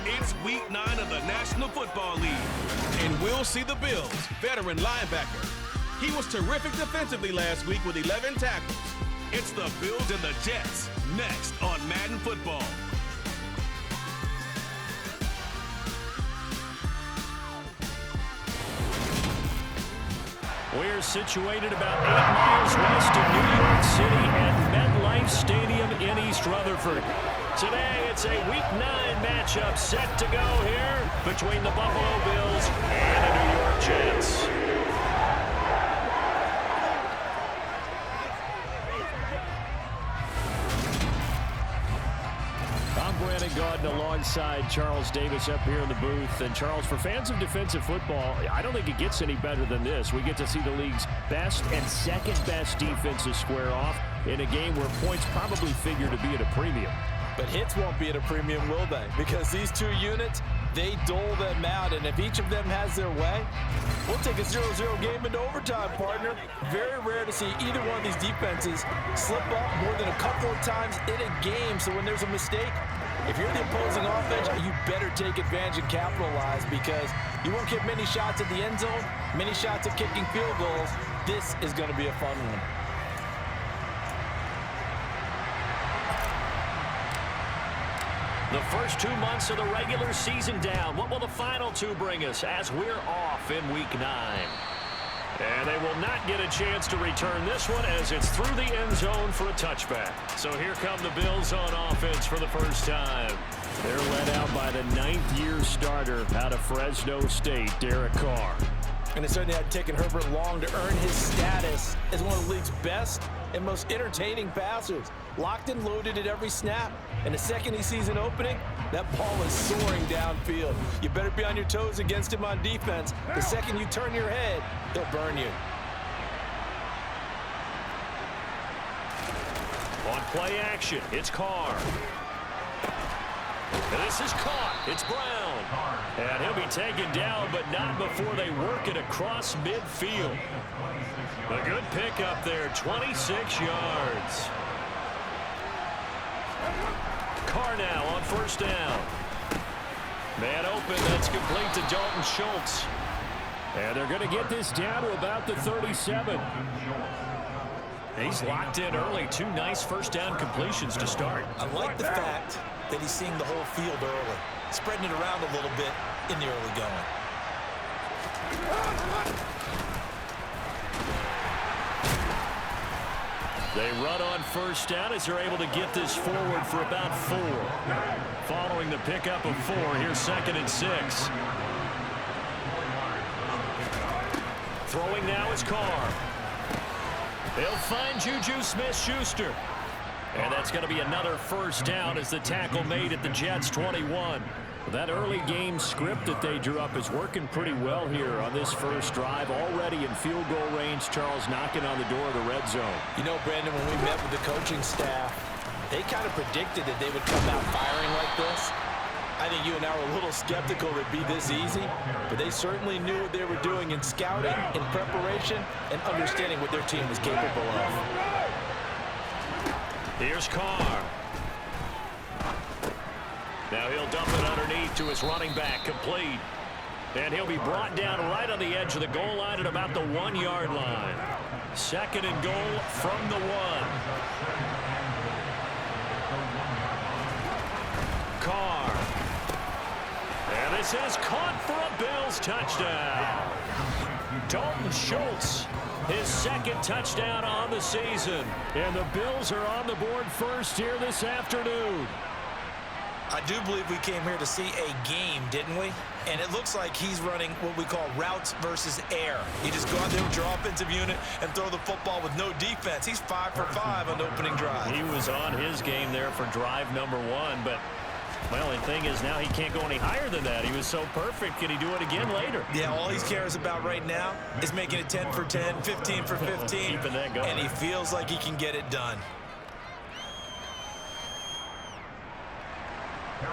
It's Week 9 of the National Football League, and we'll see the Bills' veteran linebacker. He was terrific defensively last week with 11 tackles. It's the Bills and the Jets, next on Madden Football. We're situated about 8 miles west of New York City at MetLife Stadium in East Rutherford. Today, it's a Week 9 matchup set to go here between the Buffalo Bills and the New York Jets. I'm Brandon Gaudin alongside Charles Davis up here in the booth. And Charles, for fans of defensive football, I don't think it gets any better than this. We get to see the league's best and second best defenses square off in a game where points probably figure to be at a premium. But hits won't be at a premium, will they? Because these two units, they dole them out. And if each of them has their way, we'll take a 0-0 game into overtime, partner. Very rare to see either one of these defenses slip up more than a couple of times in a game. So when there's a mistake, if you're the opposing offense, you better take advantage and capitalize, because you won't get many shots at the end zone, many shots at kicking field goals. This is going to be a fun one. The first 2 months of the regular season down. What will the final two bring us as we're off in Week 9? And they will not get a chance to return this one as it's through the end zone for a touchback. So here come the Bills on offense for the first time. They're led out by the 9th-year starter out of Fresno State, Derek Carr. And it certainly had taken Herbert long to earn his status as one of the league's best and most entertaining passers. Locked and loaded at every snap. And the second he sees an opening, that ball is soaring downfield. You better be on your toes against him on defense. The second you turn your head, he'll burn you. On play action, it's Carr. And this is caught. It's Brown. And he'll be taken down, but not before they work it across midfield. A good pickup there, 26 yards. Carr now on first down. Man open, that's complete to Dalton Schultz. And they're going to get this down to about the 37. He's locked in early. 2 nice first down completions to start. I like the fact that he's seeing the whole field early, spreading it around a little bit in the early going. They run on first down as they're able to get this forward for about 4. Following the pickup of 4, here's 2nd and 6. Throwing now is Carr. They'll find Juju Smith-Schuster. And that's going to be another first down as the tackle made at the Jets' 21. That early game script that they drew up is working pretty well here on this first drive. Already in field goal range, Charles knocking on the door of the red zone. You know, Brandon, when we met with the coaching staff, they kind of predicted that they would come out firing like this. I think you and I were a little skeptical it'd be this easy, but they certainly knew what they were doing in scouting, in preparation, and understanding what their team was capable of. Here's Carr. Now he'll dump it underneath to his running back, complete. And he'll be brought down right on the edge of the goal line at about the 1-yard line. 2nd and goal from the 1. Carr. And this is caught for a Bills touchdown. Dalton Schultz, his 2nd touchdown on the season. And the Bills are on the board first here this afternoon. I do believe we came here to see a game, didn't we? And it looks like he's running what we call routes versus air. You just go out there with your offensive unit and throw the football with no defense. He's 5 for 5 on the opening drive. He was on his game there for drive number 1, but, well, the thing is now he can't go any higher than that. He was so perfect. Can he do it again later? Yeah, all he cares about right now is making it 10 for 10, 15 for 15. Keeping that going. And he feels like he can get it done.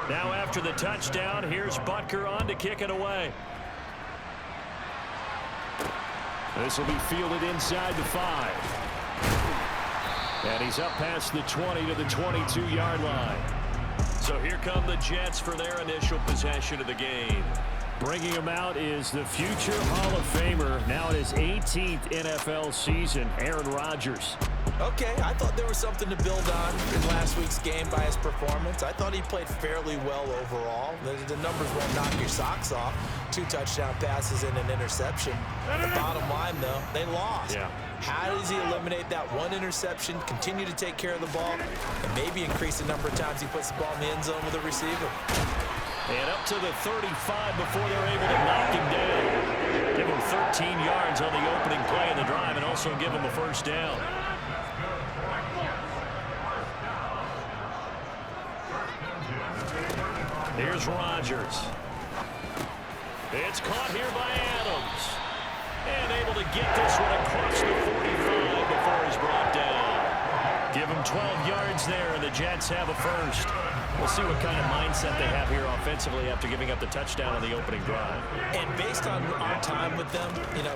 Now after the touchdown, here's Butker on to kick it away. This will be fielded inside the 5. And he's up past the 20 to the 22-yard line. So here come the Jets for their initial possession of the game. Bringing him out is the future Hall of Famer, now in his 18th NFL season, Aaron Rodgers. Okay, I thought there was something to build on in last week's game by his performance. I thought he played fairly well overall. The numbers won't knock your socks off. 2 touchdown passes and an interception. The bottom line, though, they lost. Yeah. How does he eliminate that one interception, continue to take care of the ball, and maybe increase the number of times he puts the ball in the end zone with a receiver? And up to the 35 before they're able to knock him down. Give him 13 yards on the opening play of the drive and also give him a first down. Here's Rodgers. It's caught here by Adams. And able to get this one across the 45 before he's brought down. Give him 12 yards there, and the Jets have a first. We'll see what kind of mindset they have here offensively after giving up the touchdown on the opening drive. And based on our time with them,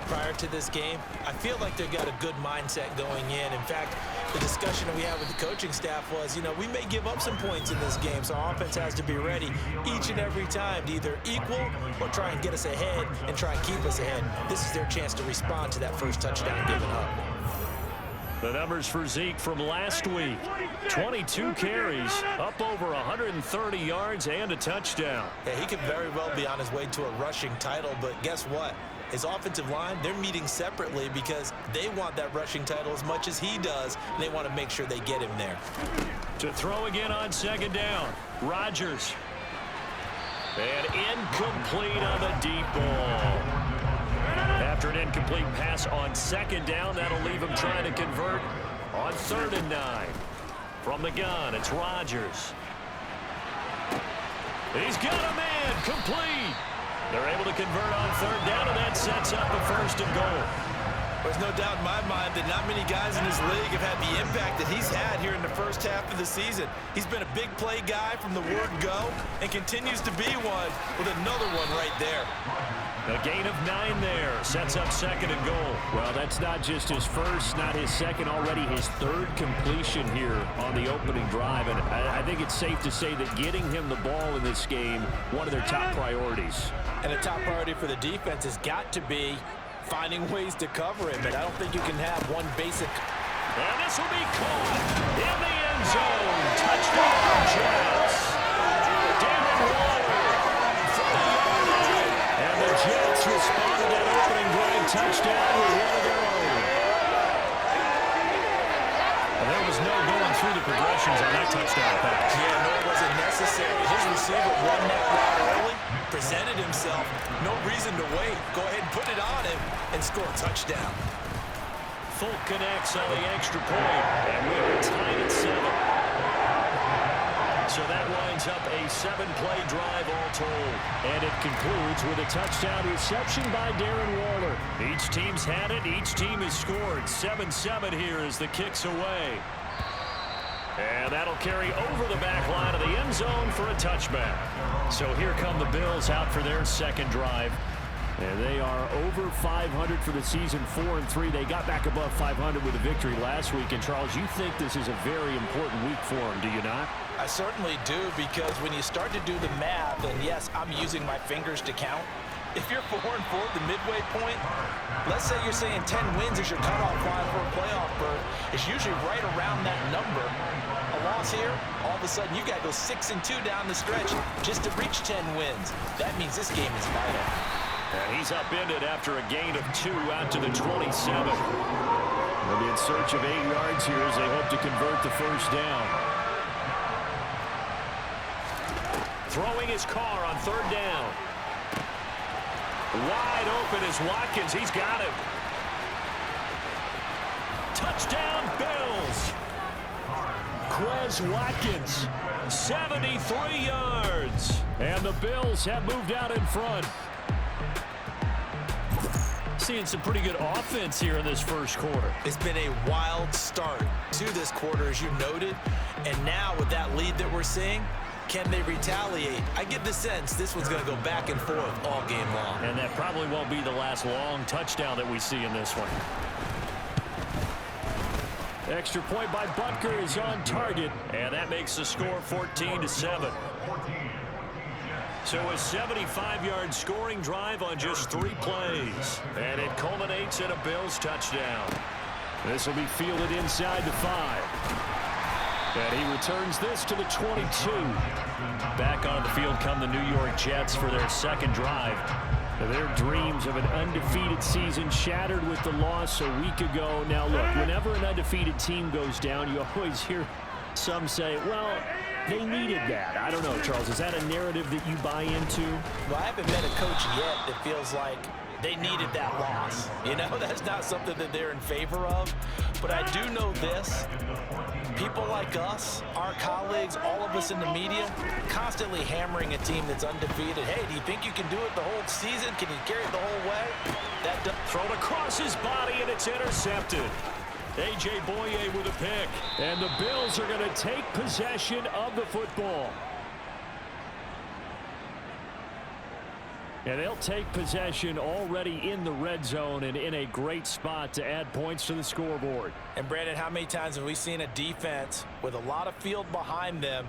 prior to this game, I feel like they've got a good mindset going in. In fact, the discussion that we had with the coaching staff was, we may give up some points in this game, so our offense has to be ready each and every time to either equal or try and get us ahead and try and keep us ahead. This is their chance to respond to that first touchdown given up. The numbers for Zeke from last week. 22 carries, up over 130 yards and a touchdown. Yeah, he could very well be on his way to a rushing title, but guess what? His offensive line, they're meeting separately because they want that rushing title as much as he does, and they want to make sure they get him there. To throw again on second down, Rodgers. And incomplete on the deep ball. After an incomplete pass on second down, that'll leave him trying to convert on 3rd and 9. From the gun, it's Rodgers. He's got a man, complete. They're able to convert on 3rd down, and that sets up a 1st and goal. There's no doubt in my mind that not many guys in this league have had the impact that he's had here in the first half of the season. He's been a big play guy from the word go and continues to be one with another one right there. A gain of 9 there, sets up 2nd and goal. Well, that's not just his first, not his second, already his 3rd completion here on the opening drive. And I think it's safe to say that getting him the ball in this game, one of their top priorities. And a top priority for the defense has got to be finding ways to cover him. And I don't think you can have one basic. And this will be caught in the end zone. Touchdown, Jets. Darren Waller. And the Jets respond to that opening drive touchdown with one of their own. And there was no going through the progressions on that touchdown pass. Yeah, nor was it necessary. His receiver won that route early, presented himself. No reason to wait. Go ahead and put it on him and score a touchdown. Folk connects on the extra point, and we're tied at 7. So that winds up a 7-play drive all told. And it concludes with a touchdown reception by Darren Waller. Each team's had it. Each team has scored. 7-7 here as the kick's away. And that'll carry over the back line of the end zone for a touchback. So here come the Bills out for their 2nd drive. And they are over 500 for the season, 4-3. They got back above 500 with a victory last week. And, Charles, you think this is a very important week for them, do you not? I certainly do, because when you start to do the math, and yes, I'm using my fingers to count. If you're 4-4 at the midway point, let's say you're saying 10 wins is your cutoff line for a playoff berth. It's usually right around that number. A loss here, all of a sudden you've got to go 6-2 down the stretch just to reach 10 wins. That means this game is vital. And he's upended after a gain of 2 out to the 27. They'll be in search of 8 yards here as they hope to convert the first down. Throwing his car on 3rd down. Wide open is Watkins. He's got him. Touchdown, Bills. Quez Watkins, 73 yards. And the Bills have moved out in front. Seeing some pretty good offense here in this first quarter. It's been a wild start to this quarter, as you noted. And now with that lead that we're seeing, can they retaliate? I get the sense this one's going to go back and forth all game long. And that probably won't be the last long touchdown that we see in this one. Extra point by Butker is on target. And that makes the score 14-7. So a 75-yard scoring drive on just 3 plays. And it culminates in a Bills touchdown. This will be fielded inside the 5. And he returns this to the 22. Back on the field come the New York Jets for their second drive. Their dreams of an undefeated season shattered with the loss a week ago. Now, look, whenever an undefeated team goes down, you always hear some say, well, they needed that. I don't know, Charles. Is that a narrative that you buy into? Well, I haven't met a coach yet that feels like they needed that loss. You know, that's not something that they're in favor of. But I do know this. People like us, our colleagues, all of us in the media, constantly hammering a team that's undefeated. Hey, do you think you can do it the whole season? Can you carry it the whole way? Thrown across his body, and it's intercepted. A.J. Boye with a pick. And the Bills are going to take possession of the football. And they'll take possession already in the red zone and in a great spot to add points to the scoreboard. And, Brandon, how many times have we seen a defense with a lot of field behind them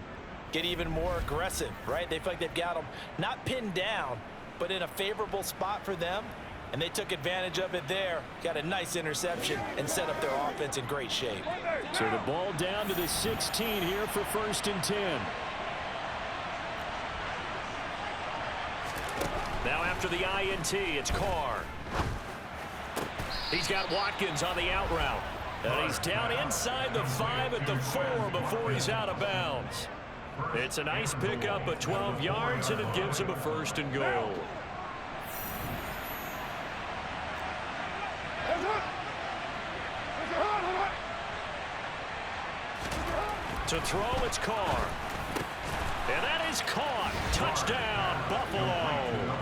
get even more aggressive, right? They feel like they've got them not pinned down, but in a favorable spot for them. And they took advantage of it there, got a nice interception, and set up their offense in great shape. So the ball down to the 16 here for 1st and 10. Now after the INT, it's Carr. He's got Watkins on the out route. And he's down inside the 5 at the 4 before he's out of bounds. It's a nice pickup of 12 yards, and it gives him a 1st and goal. To throw, it's Carr. And that is caught. Touchdown, Buffalo.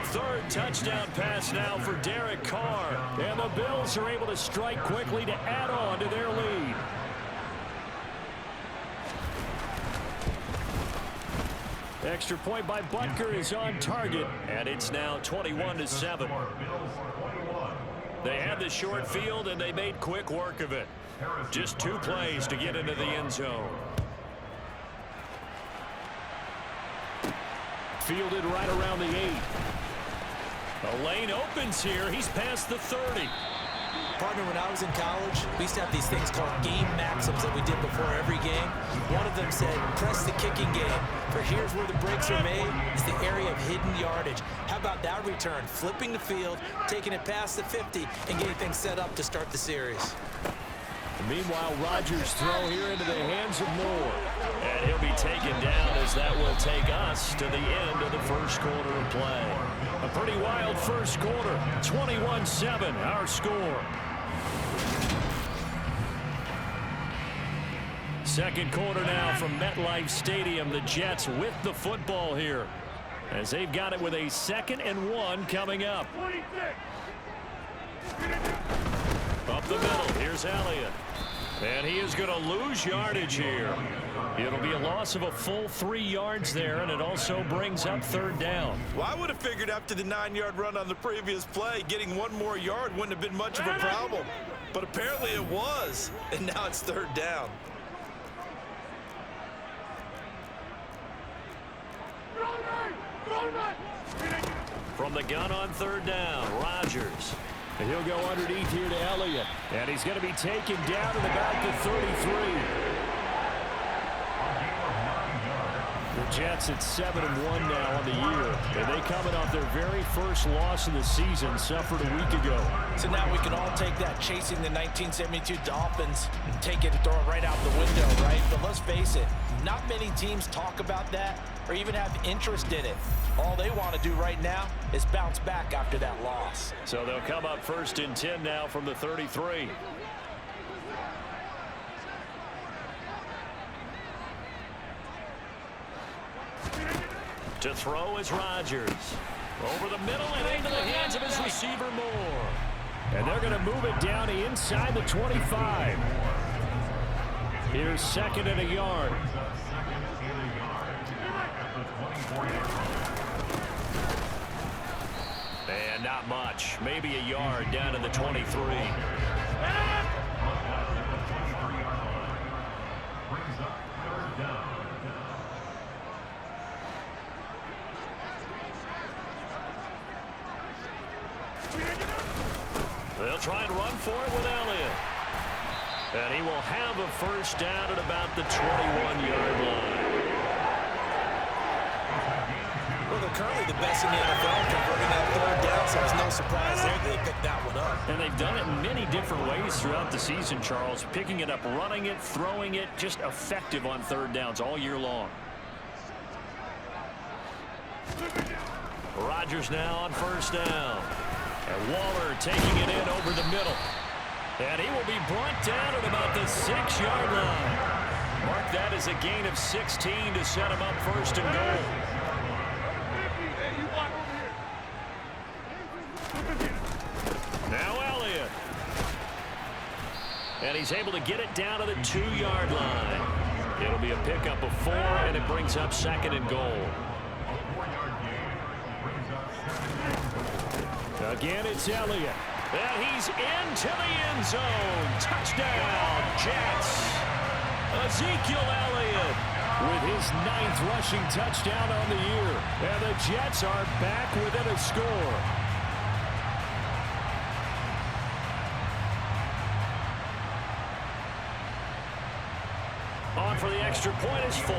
3rd touchdown pass now for Derek Carr. And the Bills are able to strike quickly to add on to their lead. Extra point by Butker is on target. And it's now 21-7. They had the short field, and they made quick work of it. Just 2 plays to get into the end zone. Fielded right around the 8. A lane opens here. He's past the 30. Partner, when I was in college, we used to have these things called game maxims that we did before every game. One of them said, press the kicking game. For here's where the breaks are made. It's the area of hidden yardage. How about that return? Flipping the field, taking it past the 50, and getting things set up to start the series. Meanwhile, Rodgers' throw here into the hands of Moore. And he'll be taken down as that will take us to the end of the 1st quarter of play. A pretty wild 1st quarter. 21-7, our score. 2nd quarter now from MetLife Stadium. The Jets with the football here, as they've got it with a 2nd and 1 coming up. Up the middle, here's Elliott. And he is going to lose yardage here. It'll be a loss of a full 3 yards there, and it also brings up 3rd down. Well, I would have figured after the 9-yard run on the previous play, getting 1 more yard wouldn't have been much of a problem. But apparently it was, and now it's 3rd down. From the gun on 3rd down, Rodgers. And he'll go underneath here to Elliott. And he's going to be taken down at about the 33. The Jets at 7-1 now on the year. And they coming off their very first loss of the season, suffered a week ago. So now we can all take that chasing the 1972 Dolphins and take it and throw it right out the window, right? But let's face it, not many teams talk about that or even have interest in it. All they want to do right now is bounce back after that loss. So they'll come up 1st and 10 now from the 33. To throw is Rodgers. Over the middle and into the hands of his receiver Moore. And they're going to move it down to inside the 25. Here's 2nd and a yard. And not much. Maybe a yard down to the 23. They'll try and run for it with Elliott. And he will have a first down at about the 21-yard line. Well, they're currently the best in the NFL converting that third down, so it's no surprise there they picked that one up. And they've done it in many different ways throughout the season, Charles. Picking it up, running it, throwing it, just effective on third downs all year long. Rodgers now on first down. And Waller taking it in over the middle. And he will be brought down at about the 6-yard line. Mark that as a gain of 16 to set him up first and goal. Now Elliott. And he's able to get it down to the 2-yard line. It'll be a pickup of 4, and it brings up second and goal. Again, it's Elliott. And he's into the end zone. Touchdown, Jets. Ezekiel Elliott with his 9th rushing touchdown on the year. And the Jets are back within a score. On for the extra point is Folk.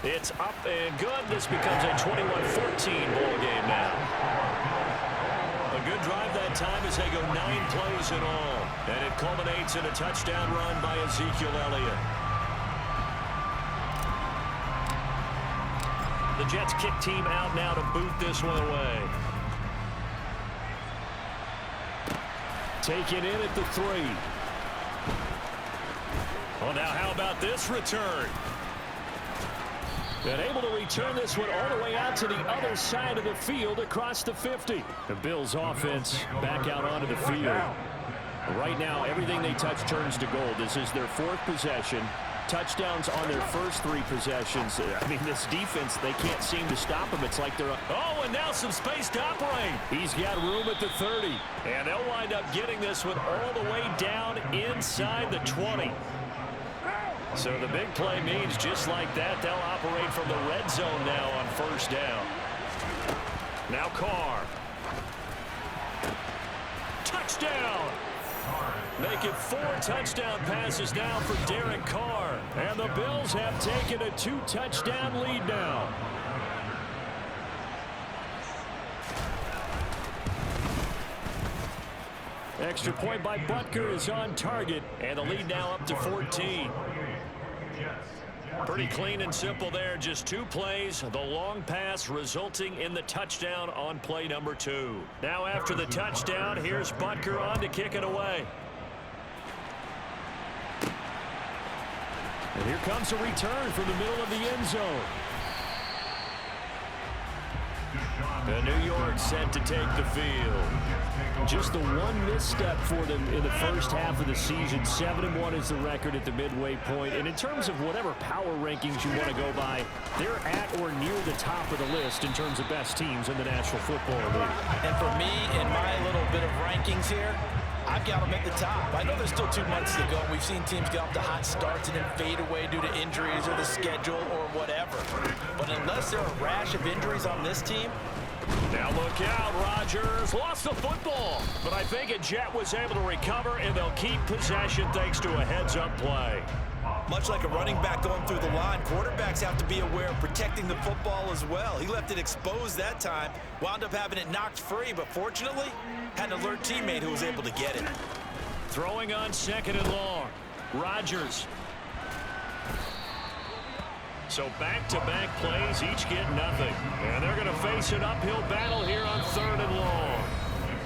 It's up and good. This becomes a 21-14 ball game now. A good drive that time as they go 9 plays in all. And it culminates in a touchdown run by Ezekiel Elliott. The Jets kick team out now to boot this one away. Taken in at the 3. Well, now how about this return? And able to return this one all the way out to the other side of the field across the 50. The Bills offense back out onto the field. Right now, everything they touch turns to gold. This is their 4th possession. Touchdowns on their first 3 possessions. I mean, this defense, they can't seem to stop them. It's like they're... Oh, and now some space to operate. He's got room at the 30. And they'll wind up getting this one all the way down inside the 20. So the big play means just like that, they'll operate from the red zone now on first down. Now Carr. Touchdown! Make it 4 touchdown passes now for Derek Carr. And the Bills have taken a 2-touchdown lead now. Extra point by Butker is on target. And the lead now up to 14. Pretty clean and simple there. Just 2 plays. The long pass resulting in the touchdown on play number 2. Now after the touchdown, here's Butker on to kick it away. And here comes a return from the middle of the end zone. And New York set to take the field. Just the one misstep for them in the first half of the season. 7-1 is the record at the midway point. And in terms of whatever power rankings you want to go by, they're at or near the top of the list in terms of best teams in the National Football League. And for me, in my little bit of rankings here, I've got them at the top. I know there's still 2 months to go. We've seen teams get off to hot starts and then fade away due to injuries or the schedule or whatever. But unless there are a rash of injuries on this team, now look out, Rodgers lost the football, but I think a Jet was able to recover, and they'll keep possession thanks to a heads-up play. much like a running back going through the line, quarterbacks have to be aware of protecting the football as well. He left it exposed that time, wound up having it knocked free, but fortunately had an alert teammate who was able to get it. Throwing on 2nd and long, Rodgers. So back-to-back plays, each get nothing. And they're going to face an uphill battle here on 3rd and long.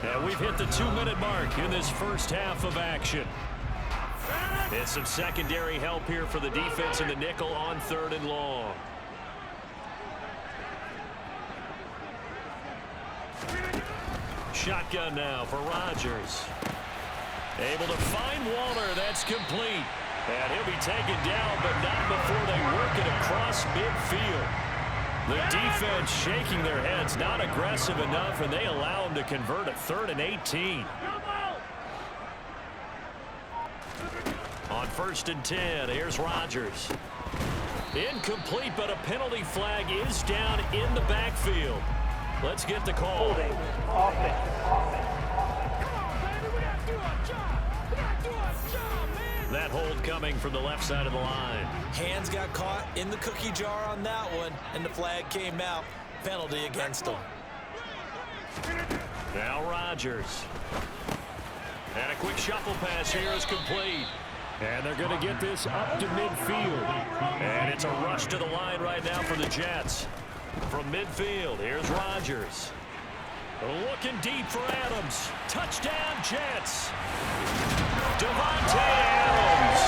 And we've hit the 2-minute mark in this first half of action. It's some secondary help here for the defense in the nickel on 3rd and long. Shotgun now for Rodgers. Able to find Waller. That's complete. And he'll be taken down, but not before they work it across midfield. The defense shaking their heads, not aggressive enough, and they allow him to convert a 3rd and 18. On 1st and 10, here's Rodgers. Incomplete, but a penalty flag is down in the backfield. Let's get the call. Holding. Offense. That hold coming from the left side of the line. Hands got caught in the cookie jar on that one, and the flag came out. Penalty against him. Now Rodgers. And a quick shuffle pass here is complete. And they're going to get this up to midfield. And it's a rush to the line right now for the Jets. From midfield, here's Rodgers. Looking deep for Adams. Touchdown, Jets. Davante Adams.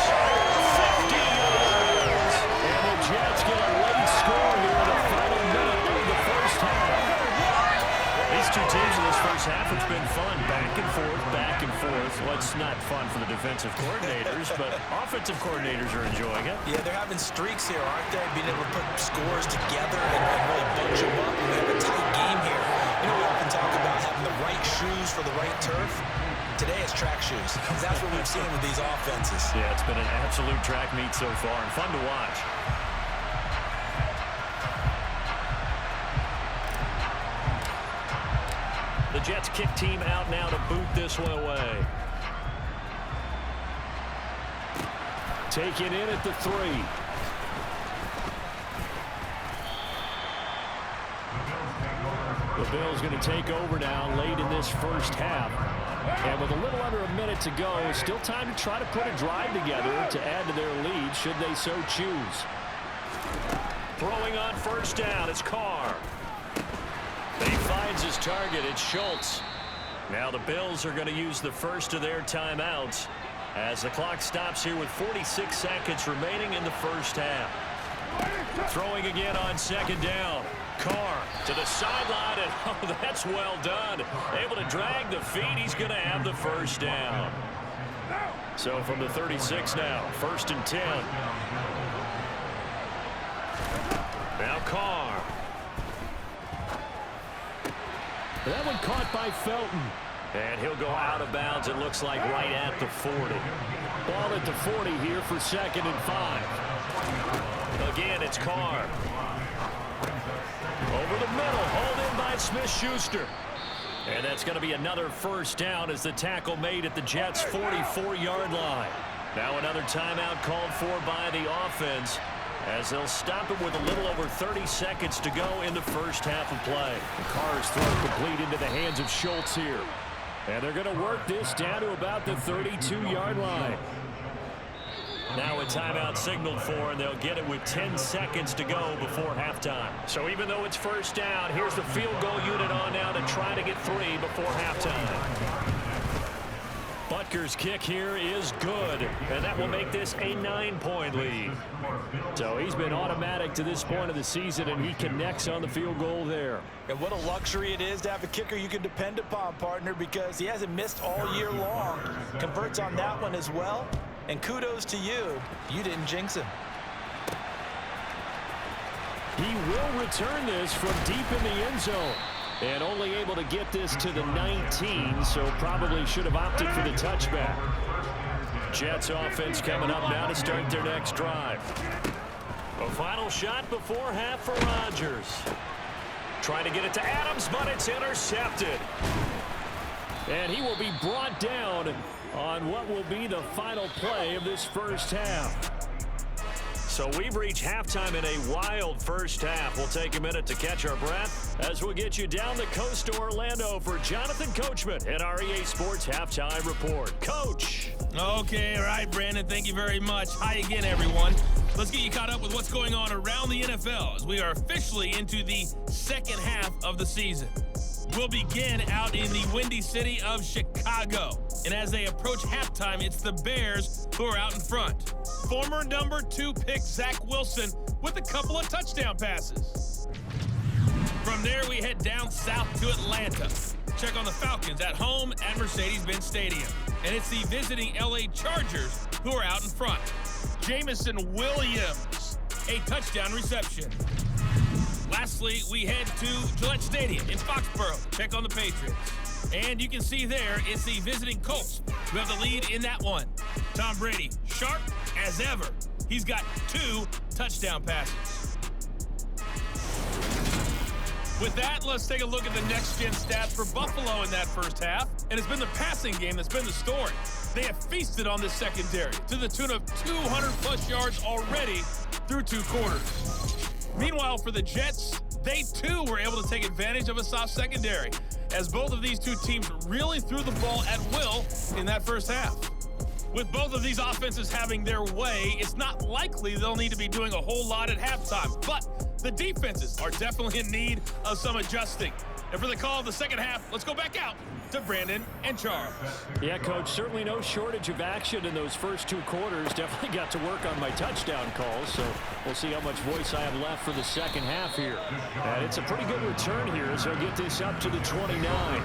50 yards. And the Jets get a late score here in the final minute of the first half. These two teams in this first half, it's been fun. Back and forth, back and forth. Well, it's not fun for the defensive coordinators, but offensive coordinators are enjoying it. Yeah, they're having streaks here, aren't they? Being able to put scores together and really bunch them up. We have a tight game here. You know, we often talk about having the right shoes for the right turf. Today it's track shoes, because that's what we've seen with these offenses. Yeah, it's been an absolute track meet so far and fun to watch. The Jets kick team out now to boot this one away. Taken in at the 3. The Bills going to take over now late in this first half. And with a little under a minute to go, still time to try to put a drive together to add to their lead should they so choose. Throwing on first down, it's Carr. He finds his target, it's Schultz. Now the Bills are going to use the first of their timeouts as the clock stops here with 46 seconds remaining in the first half. Throwing again on second down. Carr to the sideline, and oh, that's well done. Able to drag the feet. He's going to have the first down. So from the 36 now, 1st and 10. Now Carr. That one caught by Felton. And he'll go out of bounds, it looks like, right at the 40. Ball at the 40 here for 2nd and 5. Again, it's Carr. Over the middle, hauled in by Smith-Schuster. And that's going to be another first down as the tackle made at the Jets' 44-yard line. Now another timeout called for by the offense as they'll stop it with a little over 30 seconds to go in the first half of play. Carr's throw complete into the hands of Schultz here. And they're going to work this down to about the 32-yard line. Now a timeout signaled for, and they'll get it with 10 seconds to go before halftime. So even though it's first down, here's the field goal unit on now to try to get 3 before halftime. Butker's kick here is good, and that will make this a 9-point lead. So he's been automatic to this point of the season, and he connects on the field goal there. And what a luxury it is to have a kicker you can depend upon, partner, because he hasn't missed all year long. Converts on that one as well. And kudos to you. You didn't jinx him. He will return this from deep in the end zone. And only able to get this to the 19, so probably should have opted for the touchback. Jets offense coming up now to start their next drive. A final shot before half for Rodgers. Trying to get it to Adams, but it's intercepted. And he will be brought down on what will be the final play of this first half. So we've reached halftime in a wild first half. We'll take a minute to catch our breath as we'll get you down the coast to Orlando for Jonathan Coachman at our EA Sports Halftime Report. Coach. Okay, all right, Brandon, thank you very much. Hi again, everyone. Let's get you caught up with what's going on around the NFL as we are officially into the second half of the season. We'll begin out in the windy city of Chicago. And as they approach halftime, it's the Bears who are out in front. Former number 2 pick Zach Wilson with a couple of touchdown passes. From there, we head down south to Atlanta. Check on the Falcons at home at Mercedes-Benz Stadium. And it's the visiting LA Chargers who are out in front. Jameson Williams, a touchdown reception. Lastly, we head to Gillette Stadium in Foxborough. Check on the Patriots. And you can see there, it's the visiting Colts who have the lead in that one. Tom Brady, sharp as ever. He's got 2 touchdown passes. With that, let's take a look at the next-gen stats for Buffalo in that first half. And it's been the passing game that's been the story. They have feasted on this secondary to the tune of 200-plus yards already through 2 quarters. Meanwhile, for the Jets, they too were able to take advantage of a soft secondary, as both of these two teams really threw the ball at will in that first half. With both of these offenses having their way, it's not likely they'll need to be doing a whole lot at halftime, but the defenses are definitely in need of some adjusting. And for the call of the second half, let's go back out to Brandon and Charles. Yeah, Coach, certainly no shortage of action in those first 2 quarters. Definitely got to work on my touchdown calls, so we'll see how much voice I have left for the second half here. And it's a pretty good return here as they'll get this up to the 29.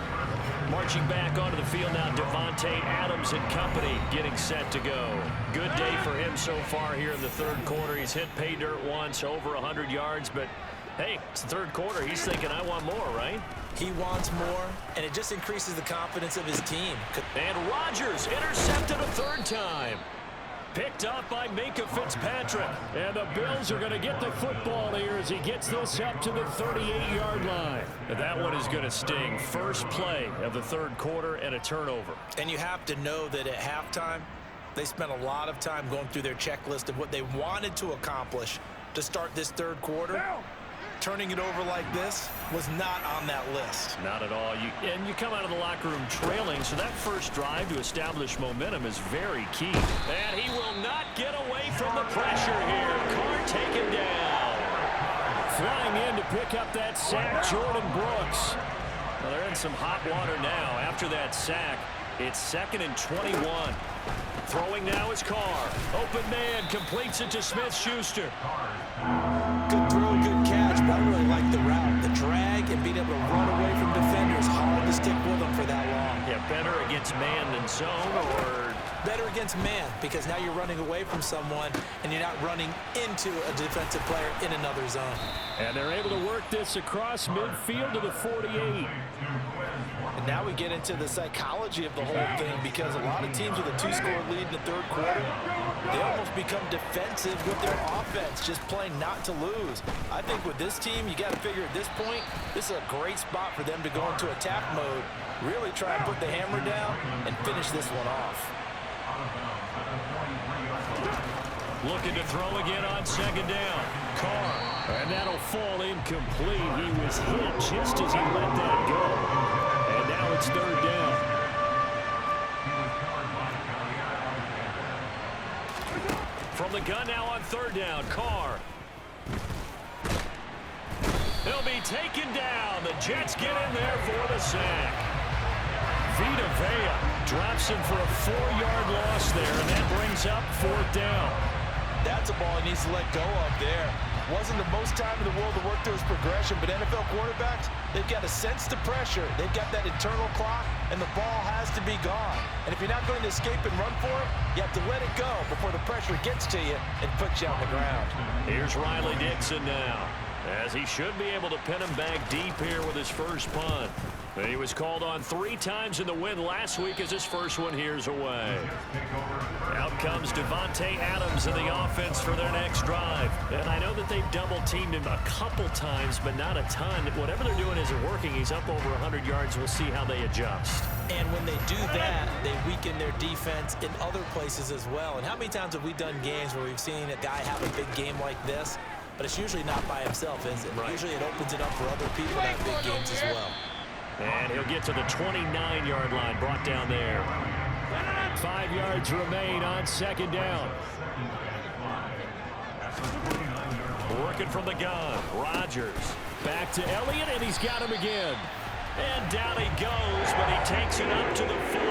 Marching back onto the field now, Davante Adams and company getting set to go. Good day for him so far here in the third quarter. He's hit pay dirt once, over 100 yards, but hey, it's the third quarter. He's thinking, I want more, right? He wants more, and it just increases the confidence of his team. And Rodgers intercepted a third time. Picked up by Minkah Fitzpatrick. And the Bills are going to get the football here as he gets this up to the 38-yard line. And that one is going to sting. First play of the third quarter and a turnover. And you have to know that at halftime, they spent a lot of time going through their checklist of what they wanted to accomplish to start this third quarter. Turning it over like this was not on that list. Not at all. You come out of the locker room trailing, so that first drive to establish momentum is very key. And he will not get away from the pressure here. Carr taken down. Flying in to pick up that sack, Jordan Brooks. Well, they're in some hot water now. After that sack, it's 2nd and 21. Throwing now is Carr. Open man, completes it to Smith-Schuster. Good throw, good catch, but I really like the route. The drag and being able to run away from defenders, hard to stick with them for that long. Yeah, better against man than zone, or better against man, because now you're running away from someone and you're not running into a defensive player in another zone. And they're able to work this across midfield to the 48. And now we get into the psychology of the whole thing, because a lot of teams with a 2-score lead in the third quarter, they almost become defensive with their offense, just playing not to lose. I think with this team, you got to figure at this point, this is a great spot for them to go into attack mode, really try and put the hammer down and finish this one off. Looking to throw again on second down. Carr. And that'll fall incomplete. He was hit just as he let that go. And now it's third down. From the gun now on third down, Carr. He'll be taken down. The Jets get in there for the sack. Vita Vea drops him for a 4-yard loss there, and that brings up fourth down. That's a ball he needs to let go of there. Wasn't the most time in the world to work through his progression, but NFL quarterbacks, they've got to sense the pressure. They've got that internal clock, and the ball has to be gone. And if you're not going to escape and run for it, you have to let it go before the pressure gets to you and puts you on the ground. Here's Riley Dixon now, as he should be able to pin him back deep here with his first punt. He was called on 3 times in the win last week as his first one here's away. Out comes Davante Adams in the offense for their next drive. And I know that they've double-teamed him a couple times, but not a ton. Whatever they're doing isn't working. He's up over 100 yards. We'll see how they adjust. And when they do that, they weaken their defense in other places as well. And how many times have we done games where we've seen a guy have a big game like this, but it's usually not by himself, is it? Right. Usually it opens it up for other people to have big games as well. And he'll get to the 29-yard line, brought down there. 5 yards remain on second down. Working from the gun, Rodgers. Back to Elliott, and he's got him again. And down he goes, but he takes it up to the 40.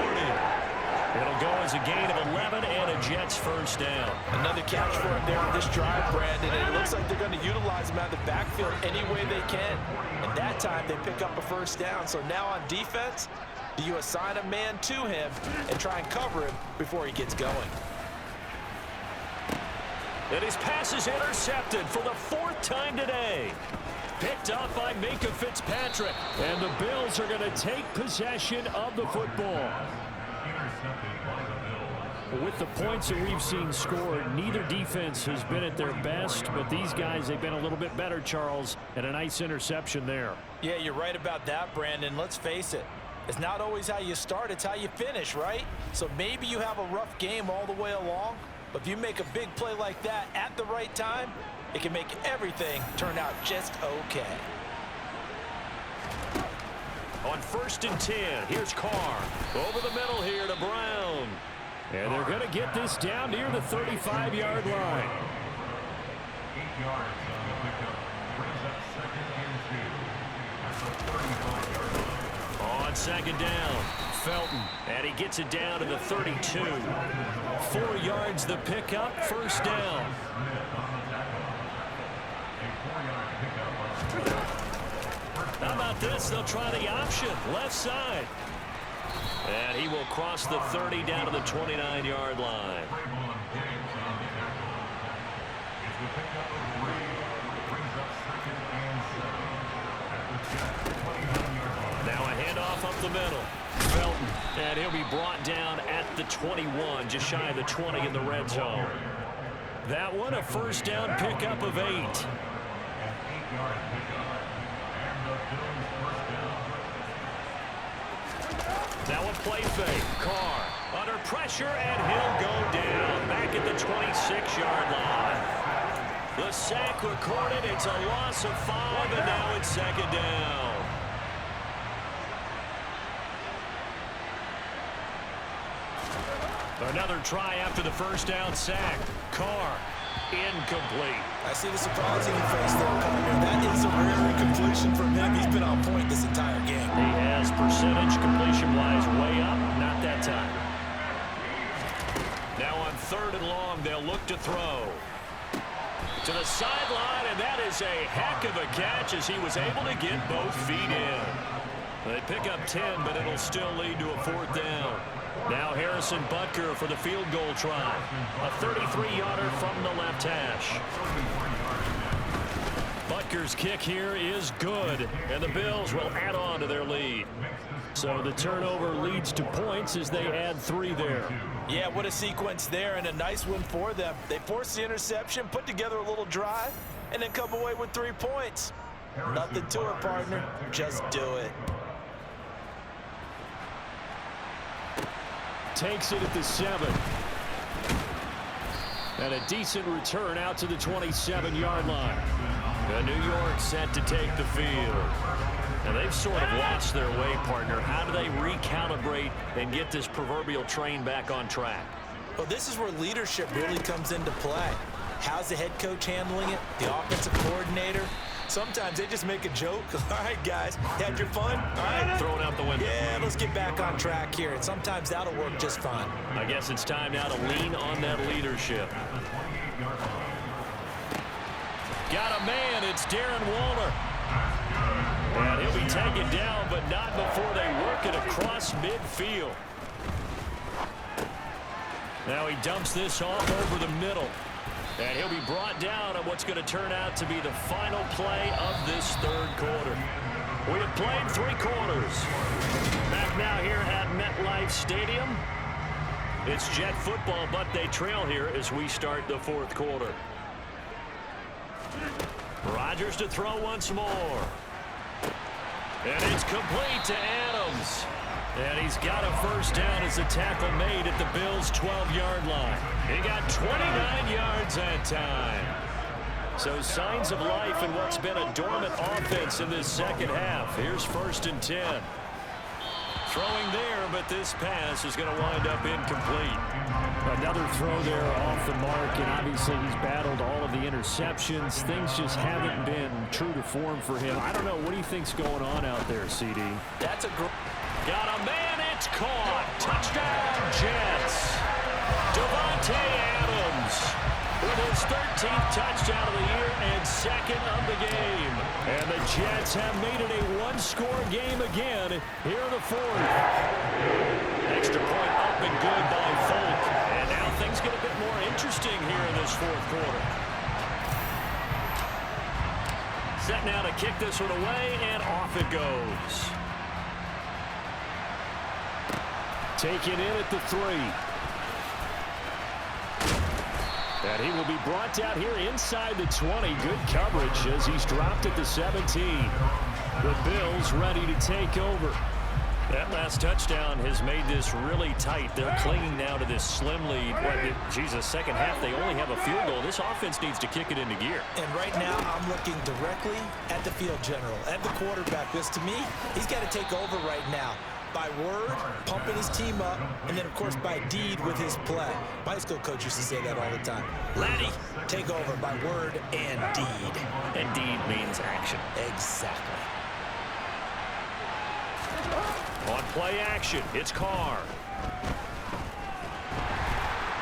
It'll go as a gain of 11 and a Jets first down. Another catch for him there on this drive, Brandon. And it looks like they're going to utilize him out of the backfield any way they can. And that time they pick up a first down. So now on defense, do you assign a man to him and try and cover him before he gets going? And his pass is intercepted for the 4th time today. Picked up by Minkah Fitzpatrick. And the Bills are going to take possession of the football. With the points that we've seen scored, neither defense has been at their best, but these guys, they've been a little bit better, Charles, and a nice interception there. Yeah, you're right about that, Brandon. Let's face it. It's not always how you start, it's how you finish, right? So maybe you have a rough game all the way along, but if you make a big play like that at the right time, it can make everything turn out just okay. On 1st and 10, here's Carr. Over the middle here to Brown. And they're going to get this down near the 35-yard line. 8 yards on the pickup. Brings up 2nd and 2. At the 35-yard line. On 2nd down, Felton. And he gets it down to the 32. 4 yards the pickup, 1st down. How about this? They'll try the option, left side. And he will cross the 30 down to the 29-yard line. Now a handoff up the middle. Felton, and he'll be brought down at the 21, just shy of the 20 in the red zone. That one, a 1st down pickup of 8. Now a play fake. Carr under pressure, and he'll go down back at the 26-yard line. The sack recorded. It's a loss of 5, and now it's 2nd down. Another try after the 1st down sack. Carr, incomplete. I see the surprising face there, partner. That is a rare incompletion from him. He's been on point this entire game. He has percentage completion-wise way up. Not that time. Now on 3rd and long, they'll look to throw. To the sideline, and that is a heck of a catch as he was able to get both feet in. They pick up 10, but it'll still lead to a 4th down. Now Harrison Butker for the field goal try. A 33-yarder from the left hash. Butker's kick here is good, and the Bills will add on to their lead. So the turnover leads to points as they add 3 there. Yeah, what a sequence there, and a nice win for them. They forced the interception, put together a little drive, and then come away with 3 points. Nothing to it, partner. Just do it. Takes it at the 7. And a decent return out to the 27-yard line. And New York set to take the field. And they've sort of lost their way, partner. How do they recalibrate and get this proverbial train back on track? Well, this is where leadership really comes into play. How's the head coach handling it? The offensive coordinator? Sometimes they just make a joke. All right, guys, had your fun? All right. Throw it out the window. Yeah, let's get back on track here. And sometimes that'll work just fine. I guess it's time now to lean on that leadership. Got a man. It's Darren Waller. And he'll be taken down, but not before they work it across midfield. Now he dumps this off over the middle. And he'll be brought down on what's going to turn out to be the final play of this 3rd quarter. We have played 3 quarters. Back now here at MetLife Stadium. It's Jet football, but they trail here as we start the 4th quarter. Rodgers to throw once more. And it's complete to Adams. And he's got a 1st down as the tackle made at the Bills' 12-yard line. He got 29 yards that time. So signs of life in what's been a dormant offense in this 2nd half. Here's 1st and 10. Throwing there, but this pass is going to wind up incomplete. Another throw there off the mark, and obviously he's battled all of the interceptions. Things just haven't been true to form for him. I don't know. What do you think's going on out there, CD? That's a great... Got a man, it's caught. Touchdown, Jets. Davante Adams with his 13th touchdown of the year and 2nd of the game. And the Jets have made it a 1-score game again here in the 4th. Extra point up and good by Folk. And now things get a bit more interesting here in this 4th quarter. Set now to kick this one away, and off it goes. Taken in at the 3. And he will be brought down here inside the 20. Good coverage as he's dropped at the 17. The Bills ready to take over. That last touchdown has made this really tight. They're clinging now to this slim lead. Jesus, second half, they only have a field goal. This offense needs to kick it into gear. And right now, I'm looking directly at the field general, at the quarterback. Because to me, he's got to take over right now. By word, pumping his team up, and then, of course, by deed with his play. My school coach used to say that all the time. Laddie, take over by word and deed. And deed means action. Exactly. On play action, it's Carr.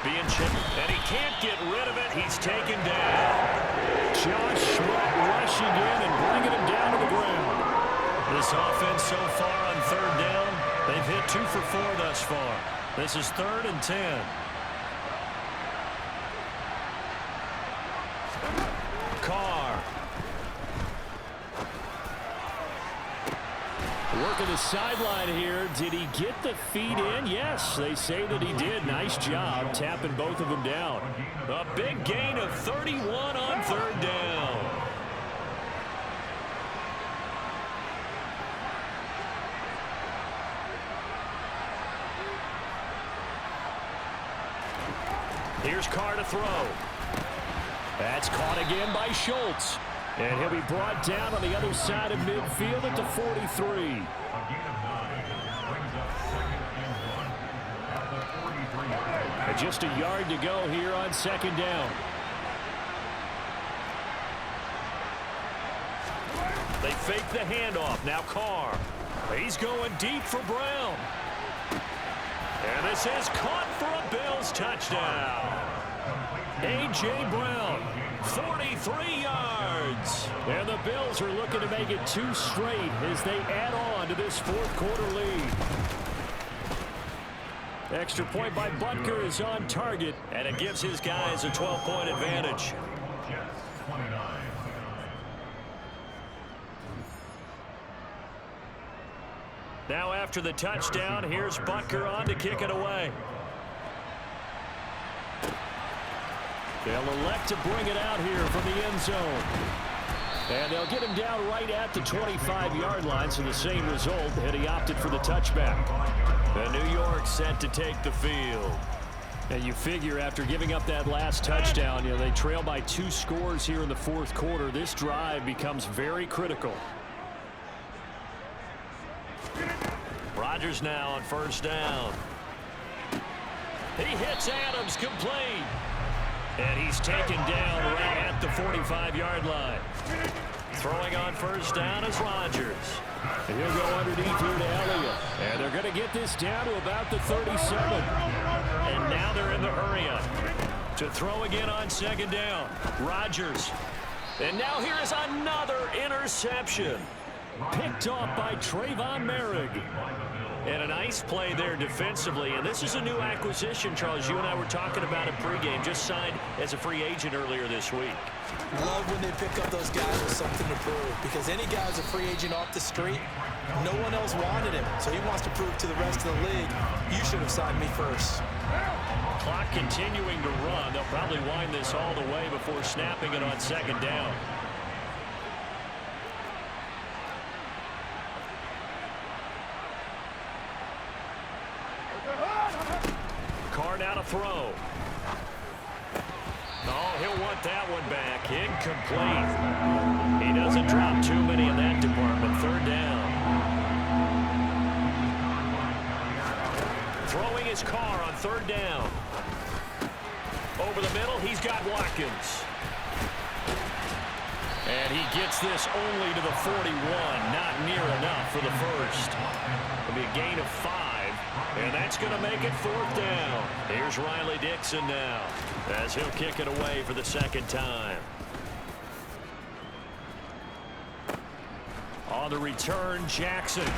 Being chipped, and he can't get rid of it. He's taken down. Josh Sweat rushing in and bringing him down to the ground. This offense so far on third down, they've hit 2 for 4 thus far. This is 3rd and 10. Carr. Working the sideline here. Did he get the feet in? Yes, they say that he did. Nice job tapping both of them down. A big gain of 31 on third down. Here's Carr to throw. That's caught again by Schultz. And he'll be brought down on the other side of midfield at the 43. And just a yard to go here on second down. They fake the handoff. Now Carr. He's going deep for Brown. And this is caught for a Bills touchdown. A.J. Brown, 43 yards. And the Bills are looking to make it 2 straight as they add on to this fourth quarter lead. Extra point by Butker is on target. And it gives his guys a 12-point advantage. Now after the touchdown, here's Butker on to kick it away. They'll elect to bring it out here from the end zone. And they'll get him down right at the 25-yard line, so the same result, and he opted for the touchback. And New York set to take the field. And you figure after giving up that last touchdown, they trail by 2 scores here in the fourth quarter. This drive becomes very critical. Rodgers now on first down. He hits Adams complete. And he's taken down right at the 45-yard line. Throwing on first down is Rodgers. And he'll go underneath here to Elliott. And they're going to get this down to about the 37. And now they're in the hurry-up. To throw again on second down. Rodgers. And now here is another interception. Picked off by Trayvon Merrick. And a nice play there defensively. And this is a new acquisition, Charles. You and I were talking about it pregame. Just signed as a free agent earlier this week. Love when they pick up those guys with something to prove. Because any guy who's a free agent off the street, no one else wanted him. So he wants to prove to the rest of the league, you should have signed me first. Clock continuing to run. They'll probably wind this all the way before snapping it on second down. Carr now to throw. Oh, he'll want that one back. Incomplete. He doesn't drop too many in that department. Third down. Throwing his Carr on third down. Over the middle, he's got Watkins. And he gets this only to the 41. Not near enough for the first. It'll be a gain of 5. And that's going to make it fourth down. Here's Riley Dixon now as he'll kick it away for the second time. On the return, Jackson.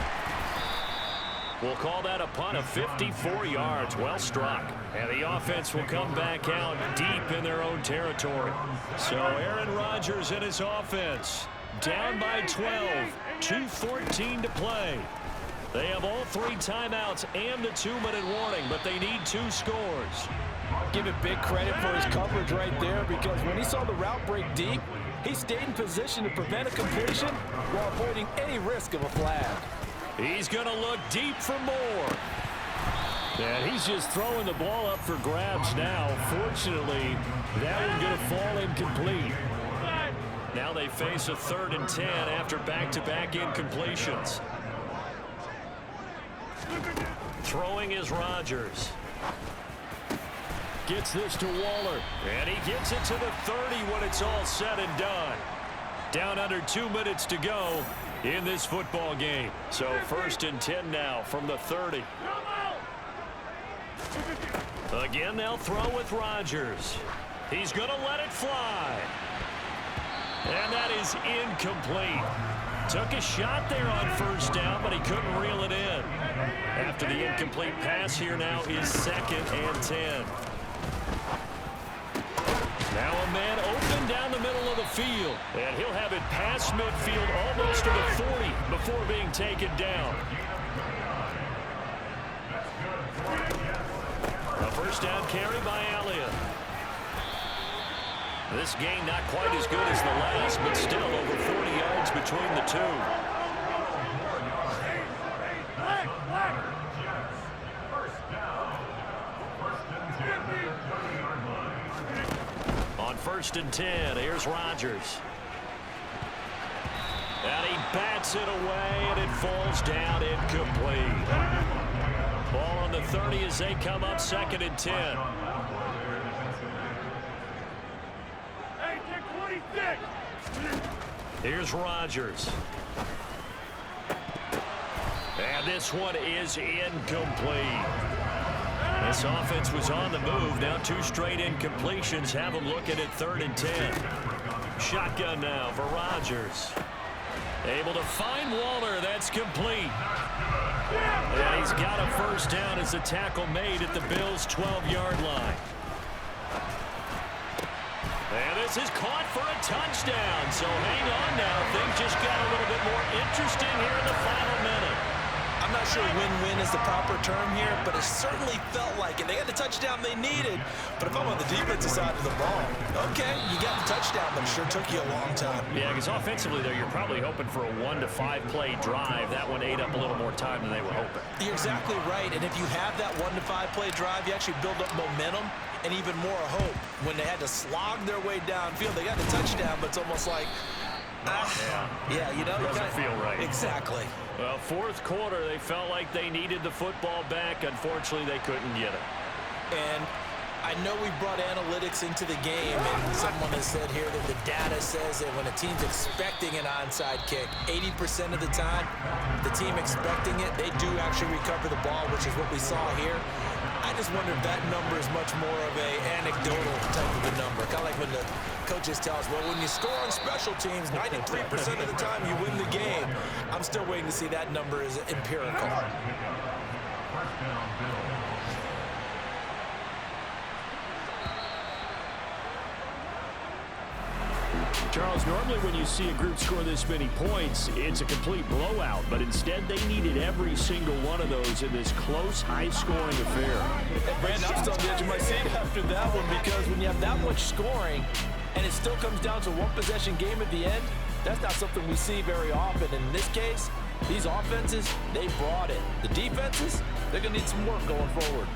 We'll call that a punt of 54 yards. Well struck. And the offense will come back out deep in their own territory. So Aaron Rodgers and his offense down by 12. 2:14 to play. They have all 3 timeouts and the 2-minute warning, but they need 2 scores. give it big credit for his coverage right there, because when he saw the route break deep, he stayed in position to prevent a completion while avoiding any risk of a flag. He's going to look deep for more. And he's just throwing the ball up for grabs now. Fortunately, that one's going to fall incomplete. Now they face a 3rd and 10 after back-to-back incompletions. Throwing is Rodgers. Gets this to Waller. And he gets it to the 30 when it's all said and done. Down under 2 minutes to go in this football game. So 1st and 10 now from the 30. Again, they'll throw with Rodgers. He's going to let it fly. And that is incomplete. Took a shot there on 1st down, but he couldn't reel it in. After the incomplete pass, here now is 2nd and 10. Now a man open down the middle of the field. And he'll have it past midfield almost to the 40 before being taken down. A 1st down carry by Elliott. This game not quite as good as the last, but still over 40 yards between the two. On 1st and 10, here's Rodgers. And he bats it away, and it falls down incomplete. Ball on the 30 as they come up 2nd and 10. Here's Rodgers. And this one is incomplete. This offense was on the move. Now 2 straight incompletions have them looking at 3rd and 10. Shotgun now for Rodgers. Able to find Waller. That's complete. And he's got a 1st down as the tackle made at the Bills' 12-yard line. And this is caught for a touchdown. So hang on now. Things just got a little bit more interesting here in the final minute. I'm not sure win-win is the proper term here, but it certainly felt like it. They got the touchdown they needed, but if I'm on the defensive side of the ball, okay, you got the touchdown, but it sure took you a long time. Yeah, because offensively there, you're probably hoping for a 1 to 5 play drive. That one ate up a little more time than they were hoping. You're exactly right, and if you have that 1 to 5 play drive, you actually build up momentum and even more hope. When they had to slog their way downfield, they got the touchdown, but it's almost like, yeah, you know, doesn't feel right. Exactly. Well, 4th quarter, they felt like they needed the football back. Unfortunately, they couldn't get it. And I know we brought analytics into the game, and someone has said here that the data says that when a team's expecting an onside kick, 80% of the time, the team expecting it, they do actually recover the ball, which is what we saw here. I just wonder if that number is much more of a anecdotal type of a number. Kind of like when the coaches tell us, well, when you score on special teams, 93% of the time you win the game. I'm still waiting to see that number is empirical. Charles, normally when you see a group score this many points, it's a complete blowout, but instead they needed every single one of those in this close, high-scoring affair. And Brandon, I'm still on the edge of my seat after that one, because when you have that much scoring and it still comes down to one possession game at the end, that's not something we see very often. And in this case, these offenses, they brought it. The defenses, they're going to need some work going forward.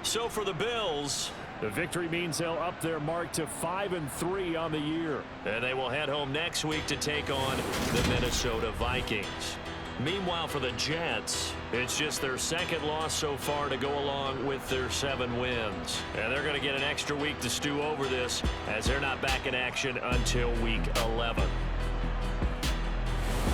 So for the Bills, the victory means they'll up their mark to 5-3 on the year. And they will head home next week to take on the Minnesota Vikings. Meanwhile, for the Jets, it's just their 2nd loss so far to go along with their 7 wins. And they're going to get an extra week to stew over this, as they're not back in action until week 11.